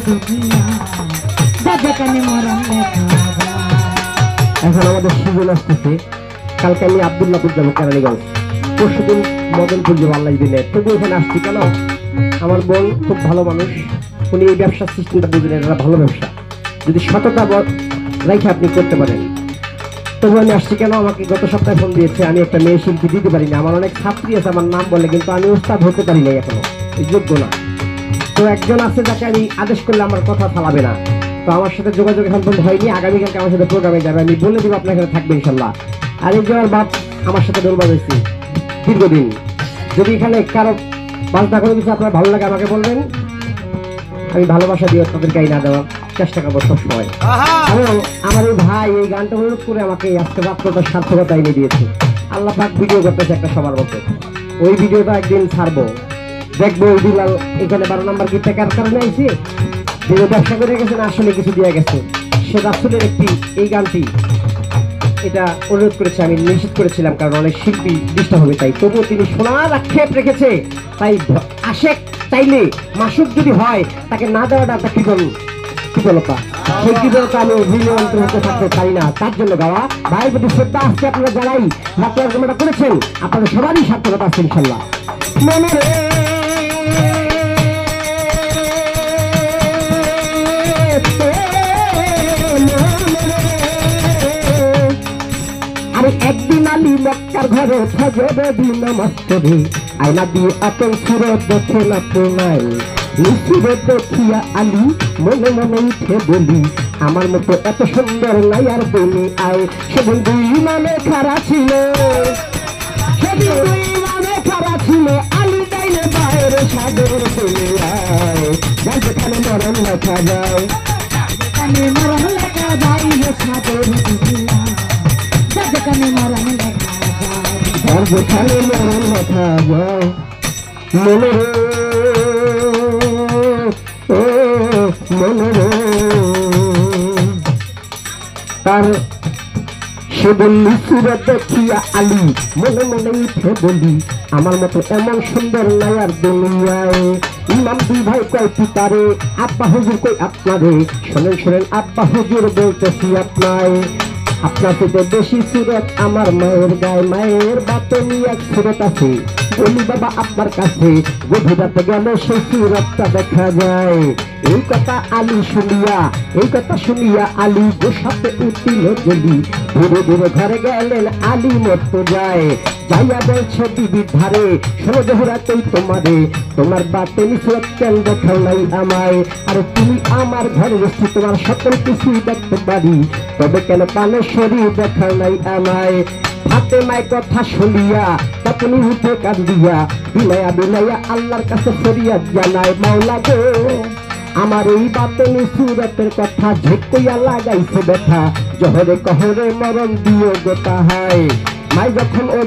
দুনিয়া যেখানে মরণ লেখা এখন আমাদের সিজন আসতেছে। কালকে আমি আব্দুল্লাহপুর যাবো কেরানীগঞ্জ, পরশুদিন মদনপুর যাবো আল্লাহ দিনে। তবু এখানে আসছি কেন? আমার বোন খুব ভালো মানুষ, উনি এই ব্যবসার সিস্টেমটা বুঝলেন, এটা ভালো ব্যবসা, যদি সততা রেখে আপনি করতে পারেন। তবু আমি আসছি কেন? আমাকে গত সপ্তাহে ফোন দিয়েছে, আমি একটা মেয়ে শিল্পী দিতে পারি না। আমার অনেক ছাত্রী আছে আমার নাম বলে, কিন্তু আমি উস্তাদ হতে পারি না, এখনো যোগ্য না। তো একজন আছে যাকে আমি আদেশ করলে আমার কথা ফালাবে না। তো আমার সাথে যোগাযোগ এখন বন্ধ হয়নি, আগামীকালকে আমার সাথে প্রোগ্রামে যাবে, আমি বলে দিব আপনার এখানে থাকবে ইনশাল্লাহ। আর এই যে আমার বাপ আমার সাথে ডোল বাজাইছি দীর্ঘদিন। যদি এখানে কারো বাজনা কোনো কিছু আপনার ভালো লাগে আমাকে বলবেন, আমি ভালোবাসা দিয়ে তাদের গাইনা দেওয়ার চেষ্টা করবো সবসময়। এবং আমার এই ভাই এই গানটা অনুরোধ করে আমাকে আজকে রাত্রটা সার্থকতা এনে দিয়েছে। আল্লাহ পাক ভিডিও করতেছে একটা সবার মতো, ওই ভিডিওটা একদিন ছাড়বো, দেখবো ওই বিলাল এখানে 12 নম্বর গিফটটা কার কারণে আইছে, যে ব্যবসা করে গেছে না আসলে কিছু দিয়ে গেছে, সে রাসূলের একটি এই গানটি এটা অনুরোধ করেছে, আমি নিষেধ করেছিলাম কারণ অনেক শিল্পী ডিস্টার্ব হবে, তাই তবুও তিনি শোনার আক্ষেপ রেখেছে। তাই আশেক চাইলে মাসুক যদি হয় তাকে না দেওয়াটা একটা কৃপণতা, সেই কৃপণতা আমি ভিন্ন অন্তর্ভুক্ত থাকতে পারি না। তার জন্য গাওয়া ভাইয়ের প্রতি শ্রদ্ধা আসছে, আপনারা যারাই বাচ্চারা করেছেন আপনারা সবারই সার্থকতা আছে ইনশাল্লাহ। মনে আরে একদিন আলী মক্কার ঘরে ফজরে দিন নামাজ পড়ে আয়না দিয়ে আপন সুরত দেখে না প্রণয় সুরত দেখিয়া আলী মনে মনে উঠে বলি আমার মতো এত সুন্দর নাই আর বলি আয়। সেদিন দুই মানে খারাপ ছিল, সেদিন দুই মানে খারাপ ছিল, আলী গাইলে বাইরে সাগর চলে আয়, যার যেখানে মরণ লেখা যায়, যেখানে মরণ লেখা যায় সাগর দুনিয়া যেখানে মরণ লেখা যায়, যার যেখানে মরণ লেখা যায়। মনে তার সে বললি সুরত দেখিয়া আলী মনে মনে উঠে বলি আমার মতো এমন সুন্দর নাই আর দুনিয়ায়। ইমাম দুই ভাই কয় পিতারে, আব্বা হুজুর কই আপনারে, শোনেন শোনেন আব্বা হুজুর বলতেছি আপনায়, আপনার থেকে বেশি সুরত আমার মায়ের গায়ে, মায়ের বাতনি এক সুরত আছে, বলি বাবা আপনার কাছে, গভীরাতে গেলে সেই সুরতটা দেখা যায়। এই কথা আলী শুনিয়া, এই কথা শুনিয়া আলী গোসাতে উঠিল গলি, ধীরে ধীরে ঘরে গেলেন আলী মরতে যায়, যাইয়া বলছে বিবির ধারে, শোনো জোহরাতেই তোমারে, তোমার বাতনি সুরত কেন দেখাও নাই আমায়, আর তুমি আমার ঘরে এসে তোমার সকল কিছু দেখতে পারি, তবে কেন পানে শরীর দেখাও নাই আমায়। ফাতেমায় কথা শুনিয়া তখনই উঠে কান্দিয়া বিলাইয়া বিলাইয়া আল্লাহর কাছে ফরিয়াদ জানায়, মাওলা গো আমার এই বাতনি সুরতের কথা ঝেকইয়া লাগাইছে ব্যথা, জহরে কহরে মরণ দিও গো তাহাই। মাই যখন ও